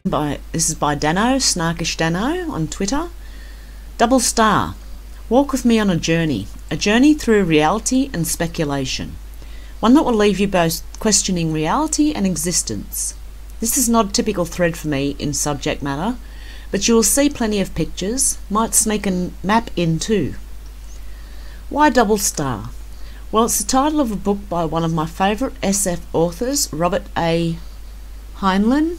This is by Dano, Snarkish Dano on Twitter. Double star. Walk with me on a journey through reality and speculation. One that will leave you both questioning reality and existence. This is not a typical thread for me in subject matter, but you will see plenty of pictures, might sneak a map in too. Why double star? Well, it's the title of a book by one of my favourite SF authors, Robert A. Heinlein.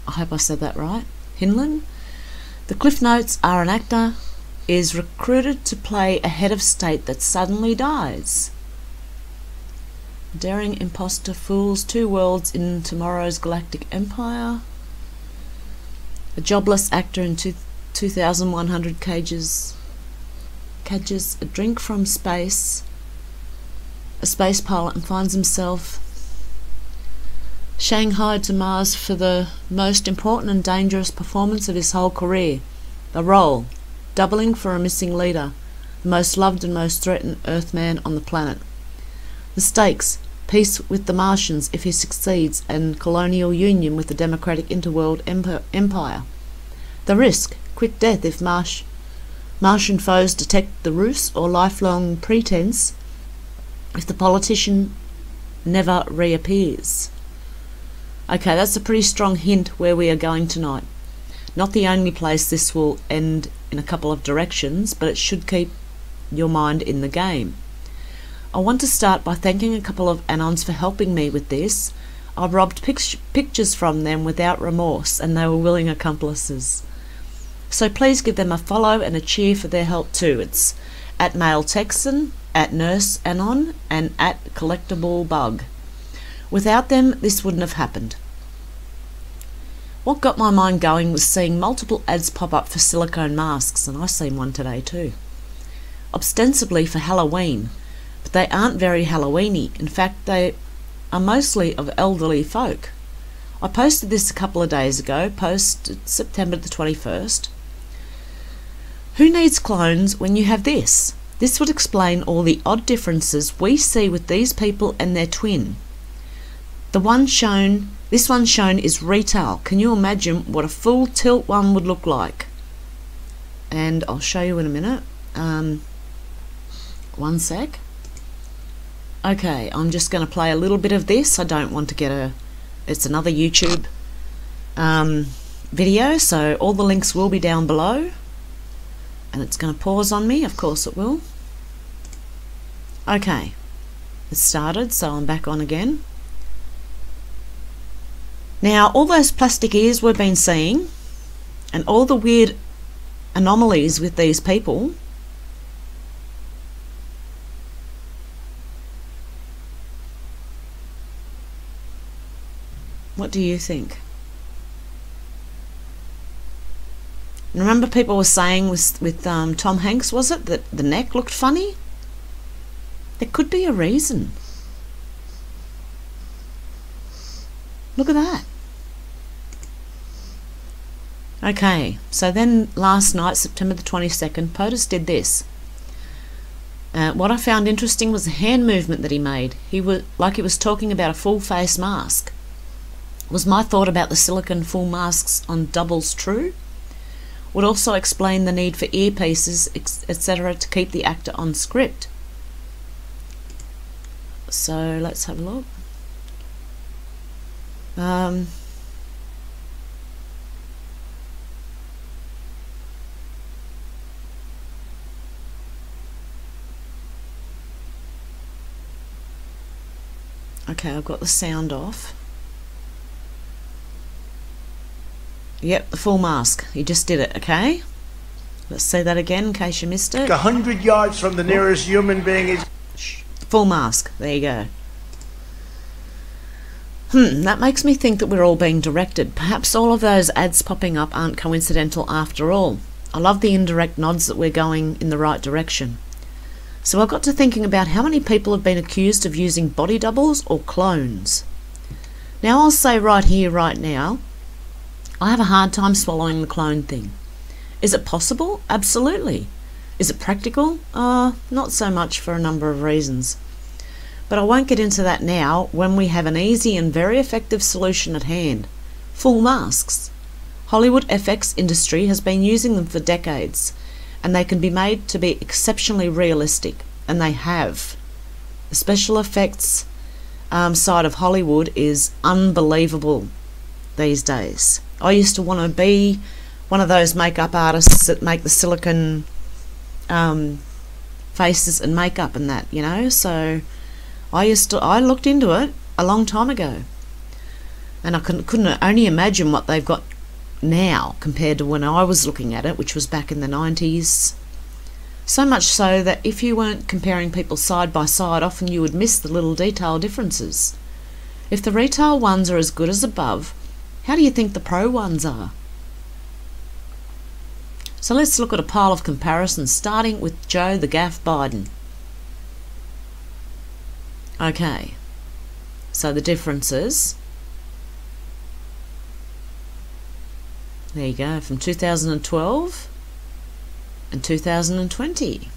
I hope I said that right. Heinlein. The cliff notes are an actor is recruited to play a head of state that suddenly dies. A daring imposter fools two worlds in tomorrow's galactic empire. A jobless actor in 2,100 catches a drink from space. A space pilot and finds himself shanghaied to Mars for the most important and dangerous performance of his whole career. The role, doubling for a missing leader, the most loved and most threatened Earthman on the planet. The stakes, peace with the Martians if he succeeds, and colonial union with the democratic interworld empire. The risk, quick death if Martian foes detect the ruse, or lifelong pretense if the politician never reappears. Okay, that's a pretty strong hint where we are going tonight. Not the only place this will end in a couple of directions, but it should keep your mind in the game. I want to start by thanking a couple of Anons for helping me with this. I robbed pictures from them without remorse, and they were willing accomplices. So please give them a follow and a cheer for their help too. It's at Male Texan, at Nurse Anon, and at Collectible Bug. Without them, this wouldn't have happened. What got my mind going was seeing multiple ads pop up for silicone masks, and I seen one today too. Ostensibly for Halloween, but they aren't very Halloweeny. In fact, they are mostly of elderly folk. I posted this a couple of days ago, posted September the 21st. Who needs clones when you have this? This would explain all the odd differences we see with these people and their twin. This one shown is retail. Can you imagine what a full tilt one would look like? And I'll show you in a minute. One sec. Okay, I'm just going to play a little bit of this. I don't want to get it's another YouTube video, so all the links will be down below. And it's going to pause on me, of course it will. Okay, it started, so I'm back on again. Now, all those plastic ears we've been seeing, and all the weird anomalies with these people, what do you think? Remember people were saying with Tom Hanks, was it, that the neck looked funny? There could be a reason. Look at that. Okay, so then last night, September the 22nd, POTUS did this. What I found interesting was the hand movement that he made. He was like he was talking about a full face mask. Was my thought about the silicone full masks on doubles true? Would also explain the need for earpieces, etc. to keep the actor on script. So let's have a look. Okay, I've got the sound off. Yep, the full mask. He just did it, okay? Let's say that again in case you missed it. 100 yards from the nearest human being is... Full mask. There you go. That makes me think that we're all being directed. Perhaps all of those ads popping up aren't coincidental after all. I love the indirect nods that we're going in the right direction. So I got to thinking about how many people have been accused of using body doubles or clones. Now I'll say right here, right now, I have a hard time swallowing the clone thing. Is it possible? Absolutely. Is it practical? Not so much, for a number of reasons. But I won't get into that now when we have an easy and very effective solution at hand. Full masks. Hollywood FX industry has been using them for decades, and they can be made to be exceptionally realistic, and they have. The special effects side of Hollywood is unbelievable these days. I used to want to be one of those makeup artists that make the silicone faces and makeup and that, you know. So I looked into it a long time ago, and I couldn't only imagine what they've got now compared to when I was looking at it, which was back in the 90s. So much so that if you weren't comparing people side by side, often you would miss the little detail differences. If the retail ones are as good as above, how do you think the pro ones are? So let's look at a pile of comparisons, starting with Joe the Gaff Biden. Okay, so the differences. There you go, from 2012 and 2020.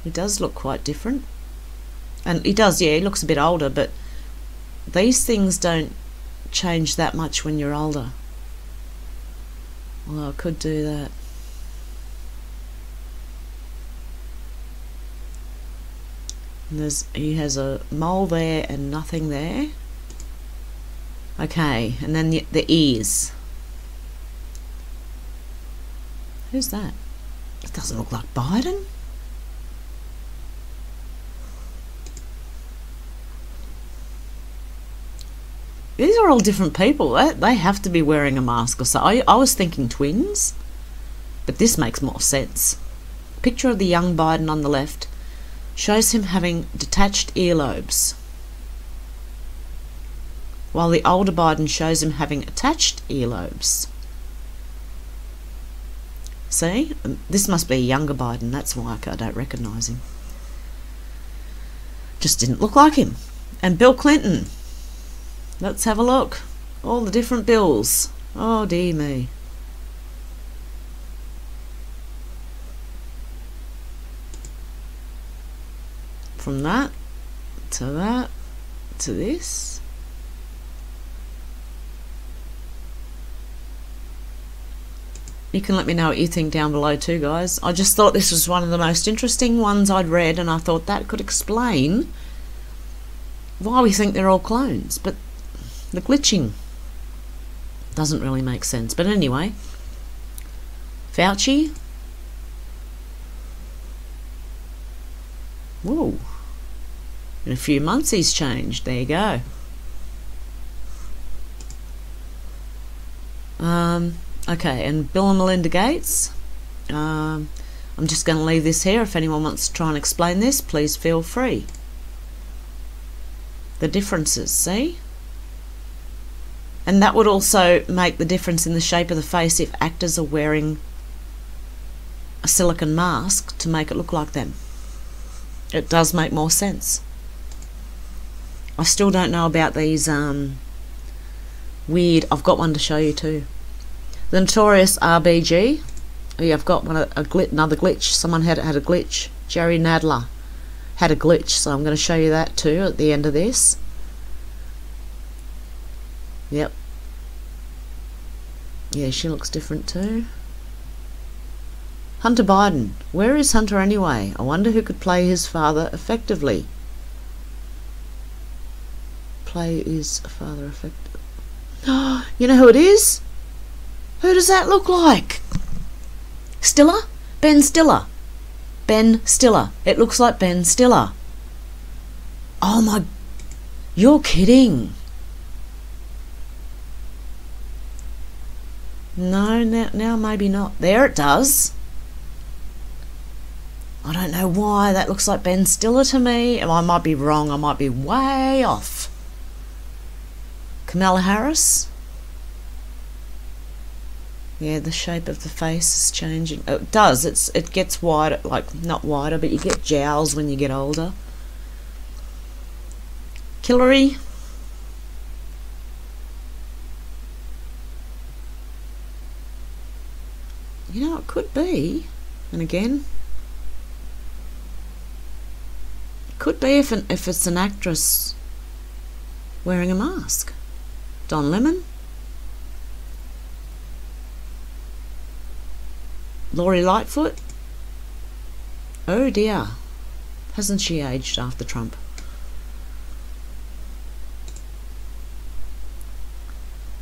He does look quite different. And he does, yeah, he looks a bit older, but these things don't change that much when you're older. Well, I could do that. And he has a mole there and nothing there. Okay, and then the ears. Who's that? It doesn't look like Biden. These are all different people. They have to be wearing a mask or so. I was thinking twins, but this makes more sense. Picture of the young Biden on the left shows him having detached earlobes, while the older Biden shows him having attached earlobes. See? This must be a younger Biden. That's why I don't recognise him. Just didn't look like him. And Bill Clinton. Let's have a look. All the different bills. Oh dear me. From that to this. You can let me know what you think down below too, guys. I just thought this was one of the most interesting ones I'd read, and I thought that could explain why we think they're all clones. But the glitching doesn't really make sense. But anyway, Fauci. Whoa. In a few months he's changed. There you go. Okay, and Bill and Melinda Gates. I'm just going to leave this here. If anyone wants to try and explain this, please feel free. The differences, see? And that would also make the difference in the shape of the face if actors are wearing a silicone mask to make it look like them. It does make more sense. I still don't know about these weird... I've got one to show you too. The notorious RBG. Yeah, I've got one, another glitch. Someone had a glitch. Jerry Nadler had a glitch, so I'm going to show you that too at the end of this. Yep. Yeah, she looks different too. Hunter Biden. Where is Hunter anyway? I wonder who could play his father effectively. Play his father effectively. You know who it is? Who does that look like? Stiller? Ben Stiller. Ben Stiller. It looks like Ben Stiller. Oh my... You're kidding. No, now maybe not. There it does. I don't know why. That looks like Ben Stiller to me. I might be wrong. I might be way off. Kamala Harris. Yeah, the shape of the face is changing. Oh, it does. It gets wider, like not wider, but you get jowls when you get older. Hillary. You know, it could be, and again, it could be if it's an actress wearing a mask. Don Lemon, Lori Lightfoot. Oh dear, hasn't she aged after Trump?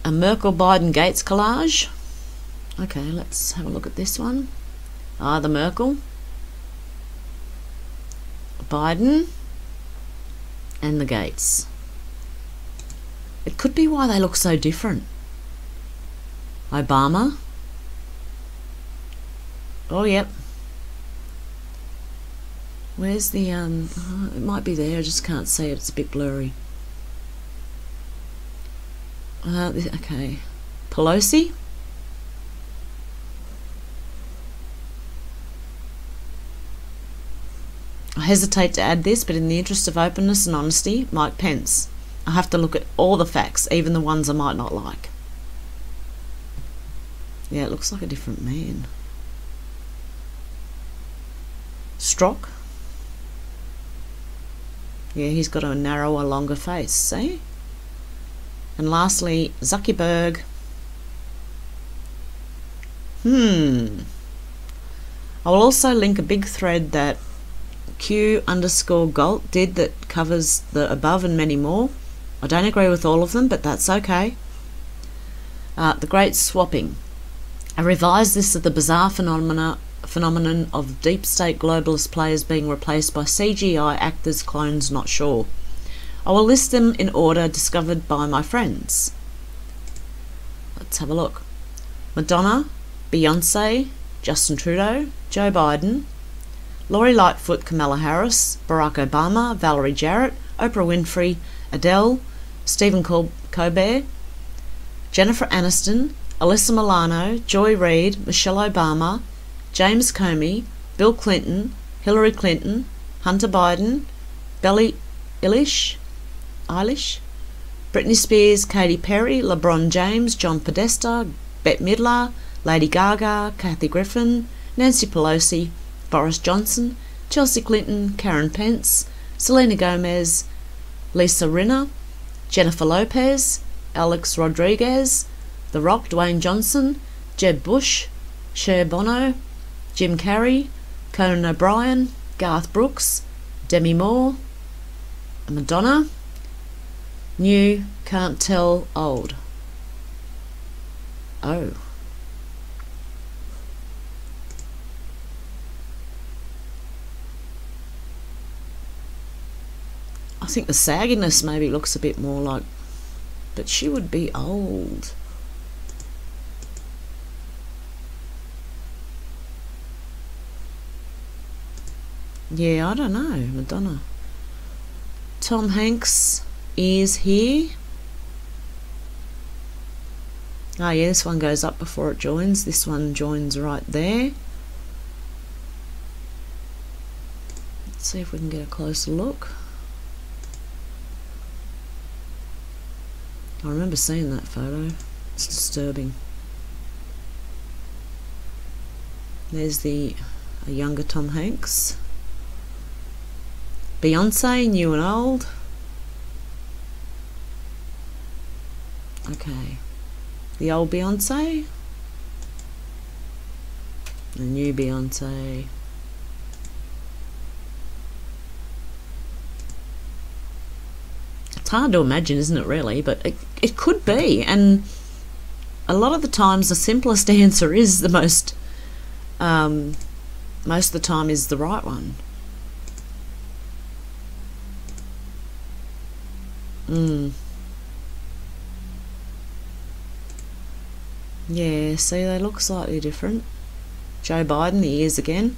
A Merkel-Biden-Gates collage. Okay, let's have a look at this one. The Merkel, Biden, and the Gates. It could be why they look so different. Obama. Oh, yep. Where's the, it might be there, I just can't see it, it's a bit blurry. Okay. Pelosi. I hesitate to add this, but in the interest of openness and honesty, Mike Pence. I have to look at all the facts, even the ones I might not like. Yeah, it looks like a different man. Strzok. Yeah, he's got a narrower, longer face, see? And lastly, Zuckerberg. I will also link a big thread that Q_Galt did that covers the above and many more. I don't agree with all of them, but that's okay. The Great Swapping. I revised this of the bizarre phenomenon of deep state globalist players being replaced by CGI actors, clones, not sure. I will list them in order discovered by my friends. Let's have a look. Madonna, Beyonce, Justin Trudeau, Joe Biden, Lori Lightfoot, Kamala Harris, Barack Obama, Valerie Jarrett, Oprah Winfrey, Adele, Stephen Colbert, Jennifer Aniston, Alyssa Milano, Joy Reid, Michelle Obama, James Comey, Bill Clinton, Hillary Clinton, Hunter Biden, Billie Eilish, Britney Spears, Katy Perry, LeBron James, John Podesta, Bette Midler, Lady Gaga, Kathy Griffin, Nancy Pelosi, Boris Johnson, Chelsea Clinton, Karen Pence, Selena Gomez, Lisa Rinna, Jennifer Lopez, Alex Rodriguez, The Rock, Dwayne Johnson, Jeb Bush, Cher Bono, Jim Carrey, Conan O'Brien, Garth Brooks, Demi Moore, Madonna, new, can't tell, old. Oh. I think the sagginess maybe looks a bit more like, but she would be old. Yeah, I don't know, Madonna. Tom Hanks is here. Oh yeah, this one goes up before it joins. This one joins right there. Let's see if we can get a closer look. I remember seeing that photo. It's disturbing. There's a younger Tom Hanks. Beyonce, new and old. Okay. The old Beyonce. The new Beyonce. It's hard to imagine, isn't it, really? But it could be. And a lot of the times the simplest answer is the most of the time is the right one. Yeah, see, they look slightly different. Joe Biden, the ears again.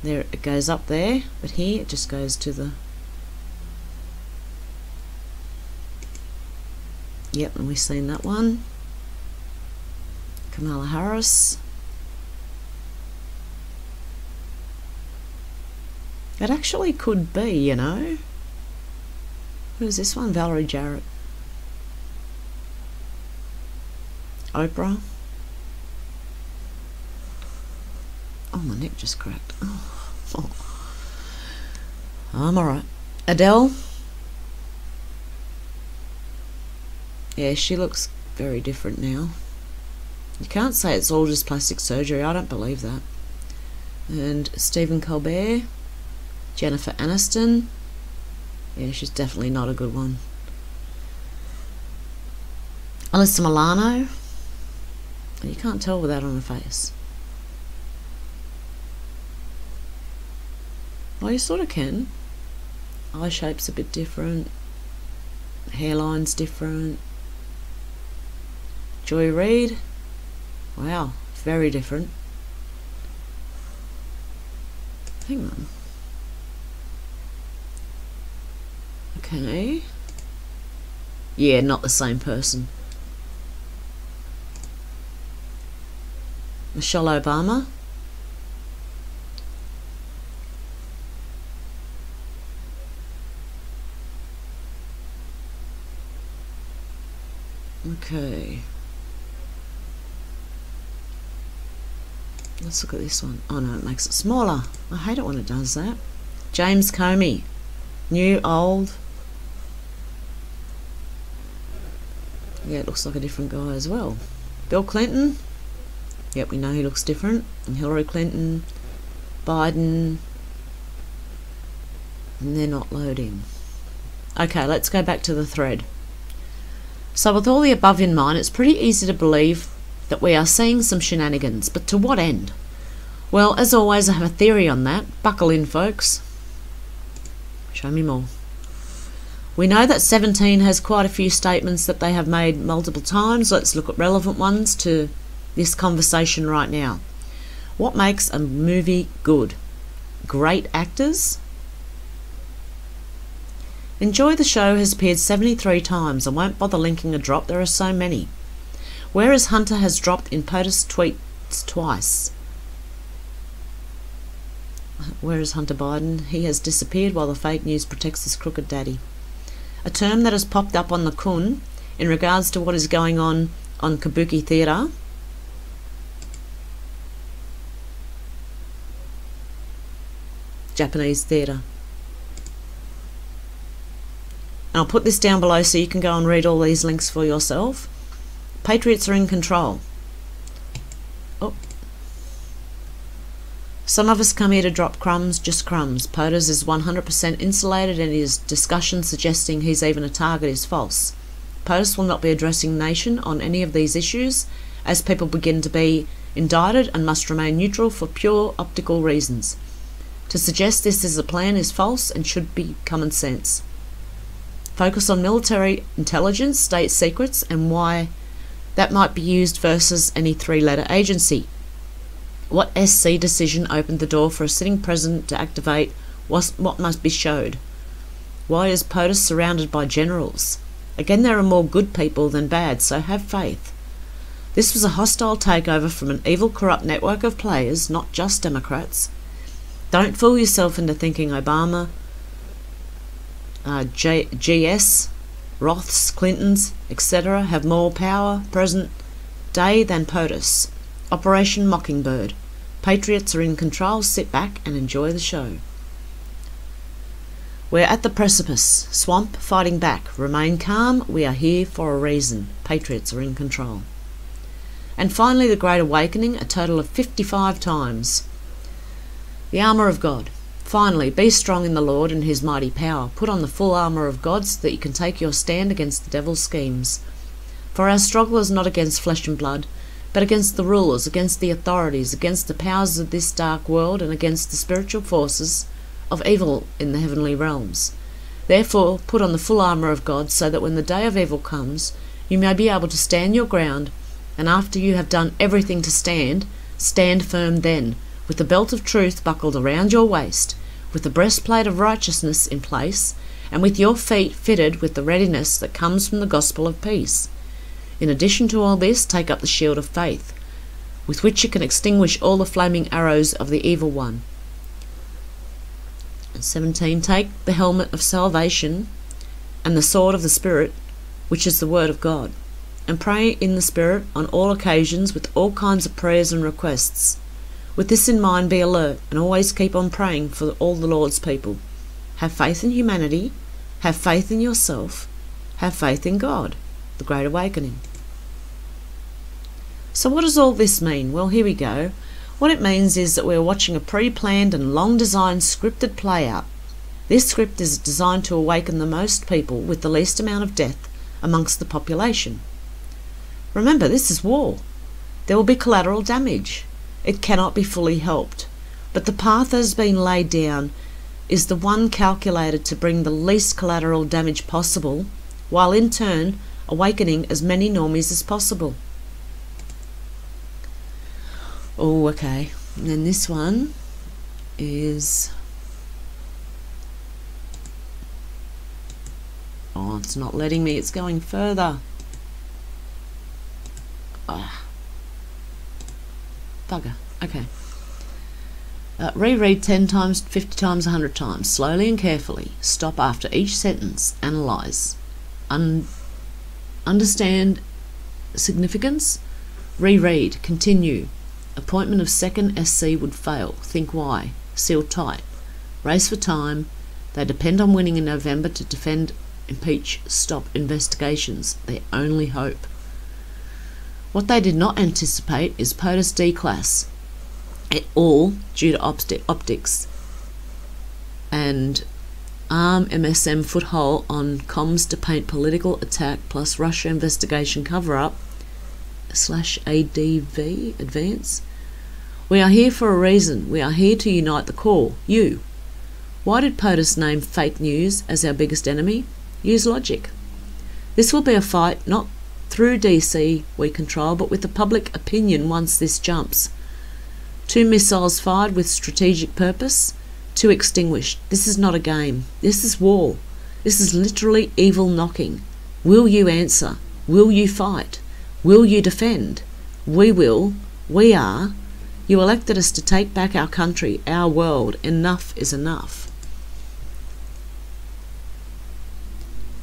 There, it goes up there, but here it just goes to the... Yep, and we've seen that one. Kamala Harris. It actually could be, you know. Who's this one? Valerie Jarrett. Oprah. Oh, my neck just cracked. Oh. I'm alright. Adele. Yeah, she looks very different now. You can't say it's all just plastic surgery. I don't believe that. And Stephen Colbert, Jennifer Aniston. Yeah, she's definitely not a good one. Alyssa Milano. You can't tell with that on her face. Well, you sort of can. Eye shape's a bit different. Hairline's different. Joy Reid. Wow, very different. Hang on. Okay. Yeah, not the same person. Michelle Obama. Okay. Let's look at this one. Oh no, it makes it smaller. I hate it when it does that. James Comey. New, old. Yeah, it looks like a different guy as well. Bill Clinton. Yep, we know he looks different. And Hillary Clinton. Biden. And they're not loading. Okay, let's go back to the thread. So with all the above in mind, it's pretty easy to believe that we are seeing some shenanigans, but to what end? Well, as always, I have a theory on that. Buckle in, folks. Show me more. We know that 17 has quite a few statements that they have made multiple times. Let's look at relevant ones to this conversation right now. What makes a movie good? Great actors? Enjoy the Show has appeared 73 times. I won't bother linking a drop, there are so many. Whereas Hunter has dropped in POTUS tweets twice. Whereas Hunter Biden, he has disappeared while the fake news protects his crooked daddy. A term that has popped up on the Kun in regards to what is going on Kabuki Theatre. Japanese theatre. And I'll put this down below so you can go and read all these links for yourself. Patriots are in control. Oh. Some of us come here to drop crumbs, just crumbs. POTUS is 100% insulated and his discussion suggesting he's even a target is false. POTUS will not be addressing the nation on any of these issues as people begin to be indicted and must remain neutral for pure optical reasons. To suggest this is a plan is false and should be common sense. Focus on military intelligence, state secrets, and why that might be used versus any three-letter agency. What SC decision opened the door for a sitting president to activate what must be showed? Why is POTUS surrounded by generals? Again, there are more good people than bad, so have faith. This was a hostile takeover from an evil, corrupt network of players, not just Democrats. Don't fool yourself into thinking Obama, GS, Roths, Clintons, etc. have more power present day than POTUS. Operation Mockingbird. Patriots are in control. Sit back and enjoy the show. We're at the precipice. Swamp fighting back. Remain calm. We are here for a reason. Patriots are in control. And finally, the Great Awakening, a total of 55 times. The armour of God. Finally, be strong in the Lord and his mighty power. Put on the full armour of God so that you can take your stand against the devil's schemes. For our struggle is not against flesh and blood, but against the rulers, against the authorities, against the powers of this dark world, and against the spiritual forces of evil in the heavenly realms. Therefore, put on the full armour of God, so that when the day of evil comes, you may be able to stand your ground, and after you have done everything to stand, stand firm then, with the belt of truth buckled around your waist, with the breastplate of righteousness in place, and with your feet fitted with the readiness that comes from the gospel of peace. In addition to all this, take up the shield of faith, with which you can extinguish all the flaming arrows of the evil one. And 17, take the helmet of salvation and the sword of the Spirit, which is the word of God, and pray in the Spirit on all occasions with all kinds of prayers and requests. With this in mind, be alert and always keep on praying for all the Lord's people. Have faith in humanity, have faith in yourself, have faith in God. the Great Awakening. So what does all this mean? Well, here we go. What it means is that we're watching a pre-planned and long-designed scripted play-out. This script is designed to awaken the most people with the least amount of death amongst the population. Remember, this is war. There will be collateral damage. It cannot be fully helped. But the path that has been laid down is the one calculated to bring the least collateral damage possible, while in turn awakening as many normies as possible. Oh, okay. And then this one is... oh, it's not letting me. It's going further. Ah. Bugger. Okay. Reread 10 times, 50 times, 100 times, slowly and carefully. Stop after each sentence. Analyze. Understand significance. Reread. Continue. Appointment of second SC would fail. Think why. Seal tight. Race for time. They depend on winning in November to defend, impeach, stop investigations. Their only hope. What they did not anticipate is POTUS D-class. All due to optics. And arm MSM foothold on comms to paint political attack plus Russia investigation cover-up /ADV advance. We are here for a reason. We are here to unite the core, you. Why did POTUS name fake news as our biggest enemy? Use logic. This will be a fight not through DC we control, but with the public opinion once this jumps. 2 missiles fired with strategic purpose, 2 extinguished. This is not a game. This is war. This is literally evil knocking. Will you answer? Will you fight? Will you defend? We will. We are. You elected us to take back our country, our world. Enough is enough.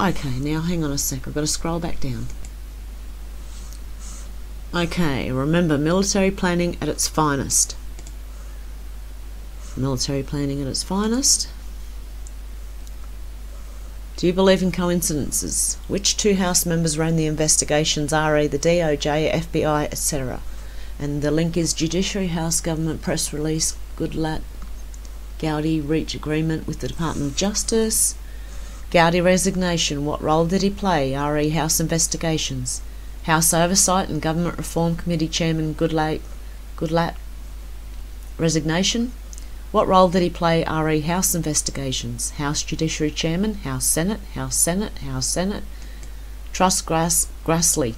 Okay, now hang on a sec. I've got to scroll back down. Okay, remember, military planning at its finest. Military planning at its finest. Do you believe in coincidences? Which 2 House members ran the investigations, RE, the DOJ, FBI, etc.? And the link is Judiciary House Government Press Release, Goodlatte, Gowdy reach agreement with the Department of Justice. Gowdy resignation, what role did he play? RE House investigations. House Oversight and Government Reform Committee Chairman Goodlatte resignation. What role did he play? RE House investigations. House Judiciary Chairman, House Senate, House Senate, House Senate. Trust Grassley.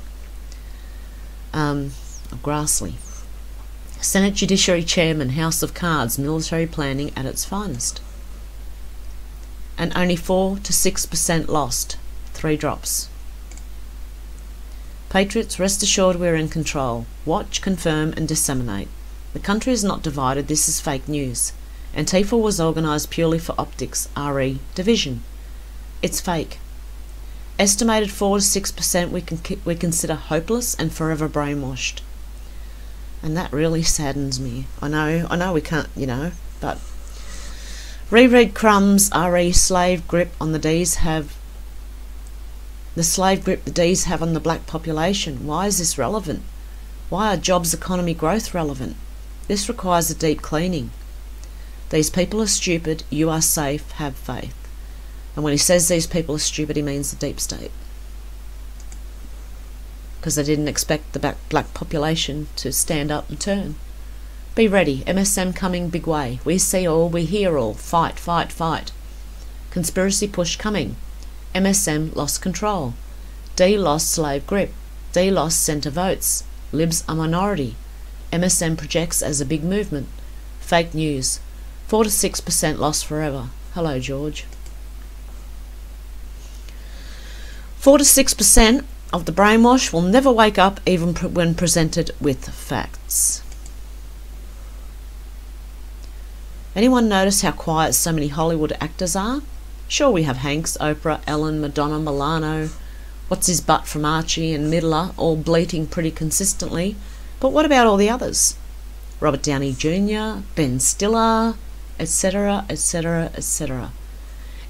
Senate Judiciary Chairman, House of Cards, military planning at its finest. And only 4 to 6% lost. 3 drops. Patriots, rest assured we're in control. Watch, confirm and disseminate. The country is not divided, this is fake news. Antifa was organised purely for optics, RE, division. It's fake. Estimated 4 to 6% we consider hopeless and forever brainwashed. And that really saddens me. I know we can't, but... Reread crumbs, RE, slave grip on the D's have... The slave grip the D's have on the black population. Why is this relevant? Why are jobs, economy, growth relevant? This requires a deep cleaning. These people are stupid, you are safe, have faith. And when he says these people are stupid, he means the deep state. Because they didn't expect the black population to stand up and turn. Be ready, MSM coming big way. We see all, we hear all. Fight, fight, fight. Conspiracy push coming. MSM lost control. D lost slave grip. D lost centre votes. Libs are minority. MSM projects as a big movement. Fake news. 4 to 6% lost forever. Hello, George. 4 to 6% of the brainwash will never wake up even when presented with facts. Anyone notice how quiet so many Hollywood actors are? Sure, we have Hanks, Oprah, Ellen, Madonna, Milano, what's his butt from Archie and Midler all bleating pretty consistently, but what about all the others? Robert Downey Jr., Ben Stiller, etc., etc., etc.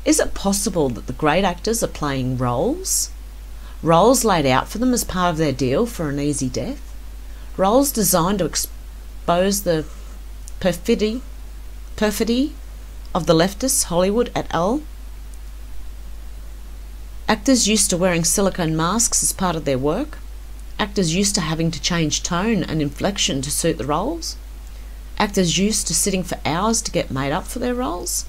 Is it possible that the great actors are playing roles? roles laid out for them as part of their deal for an easy death, roles designed to expose the perfidy of the leftists Hollywood et al., actors used to wearing silicone masks as part of their work, actors used to having to change tone and inflection to suit the roles, actors used to sitting for hours to get made up for their roles.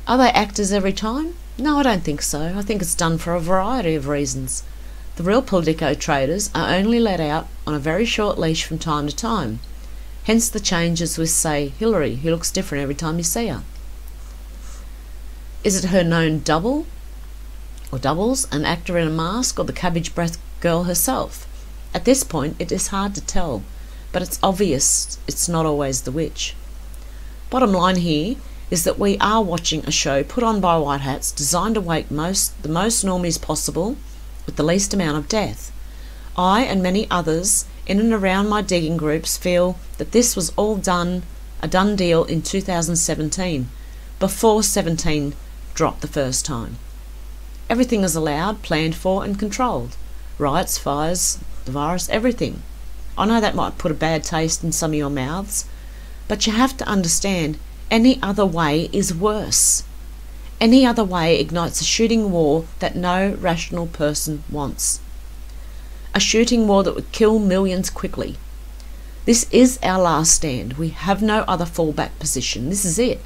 Are they actors every time? No, I don't think so. I think it's done for a variety of reasons. The real Politico traders are only let out on a very short leash from time to time. Hence the changes with, say, Hillary, who looks different every time you see her. Is it her known double or doubles, an actor in a mask, or the cabbage breath girl herself? At this point it is hard to tell, but it's obvious it's not always the witch. Bottom line here is that we are watching a show put on by white hats designed to wake the most normies possible with the least amount of death. I and many others in and around my digging groups feel that this was all a done deal in 2017, before 17 dropped the first time. Everything is allowed, planned for and controlled. Riots, fires, the virus, everything. I know that might put a bad taste in some of your mouths, but you have to understand any other way is worse. Any other way ignites a shooting war that no rational person wants. A shooting war that would kill millions quickly. This is our last stand. We have no other fallback position. This is it.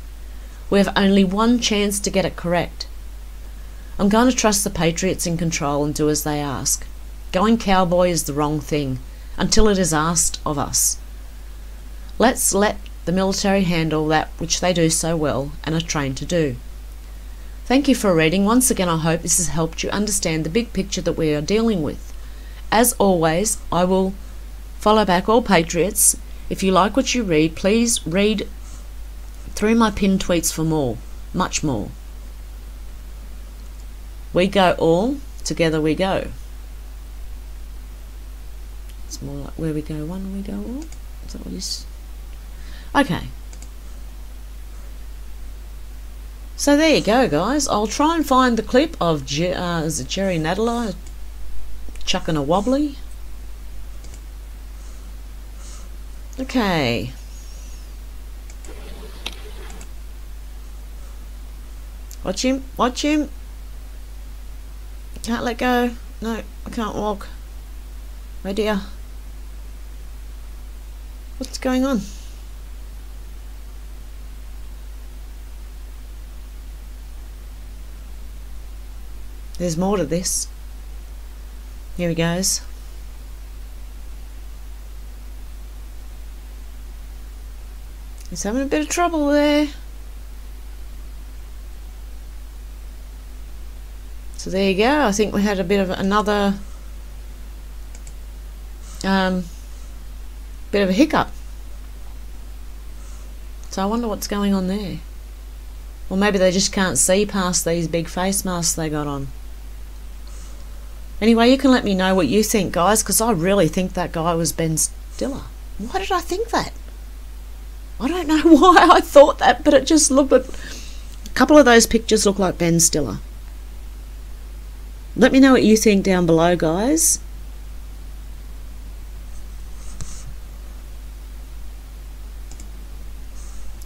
We have only one chance to get it correct. I'm going to trust the patriots in control and do as they ask. Going cowboy is the wrong thing, until it is asked of us. Let's let the military handle that which they do so well and are trained to do. Thank you for reading. Once again, I hope this has helped you understand the big picture that we are dealing with. As always, I will follow back all patriots. If you like what you read, please read through my pinned tweets for more, much more. We go all, together we go. It's more like where we go one, we go all. Is that what it is? Okay. So there you go, guys. I'll try and find the clip of is it Jerry Nadler chucking a wobbly. Okay. Watch him, watch him. Can't let go. No, I can't walk. Oh dear. What's going on? There's more to this. Here he goes. He's having a bit of trouble there. So there you go. I think we had a bit of another bit of a hiccup. So I wonder what's going on there. Or maybe they just can't see past these big face masks they got on. Anyway, you can let me know what you think, guys, because I really think that guy was Ben Stiller. Why did I think that? I don't know why I thought that, but it just looked like a couple of those pictures look like Ben Stiller. Let me know what you think down below, guys.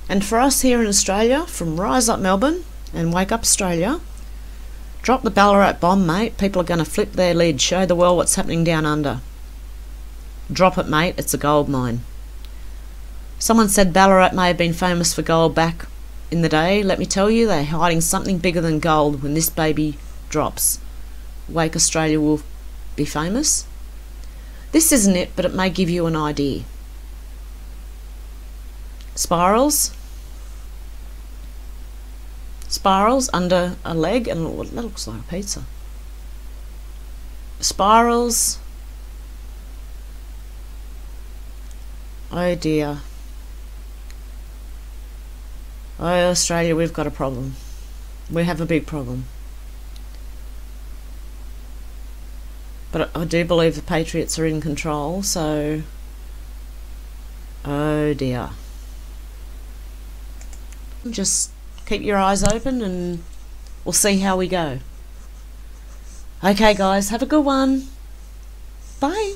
And for us here in Australia, from Rise Up Melbourne and Wake Up Australia, drop the Ballarat bomb, mate. People are going to flip their lid. Show the world what's happening down under. Drop it, mate. It's a gold mine. Someone said Ballarat may have been famous for gold back in the day. Let me tell you, they're hiding something bigger than gold when this baby drops. Wake Australia will be famous. This isn't it, but it may give you an idea. Spirals. Spirals under a leg, and that looks like a pizza. Spirals. Oh dear. Oh, Australia, we've got a problem. We have a big problem. But I do believe the Patriots are in control, so... oh dear. Just keep your eyes open and we'll see how we go. Okay, guys, have a good one. Bye.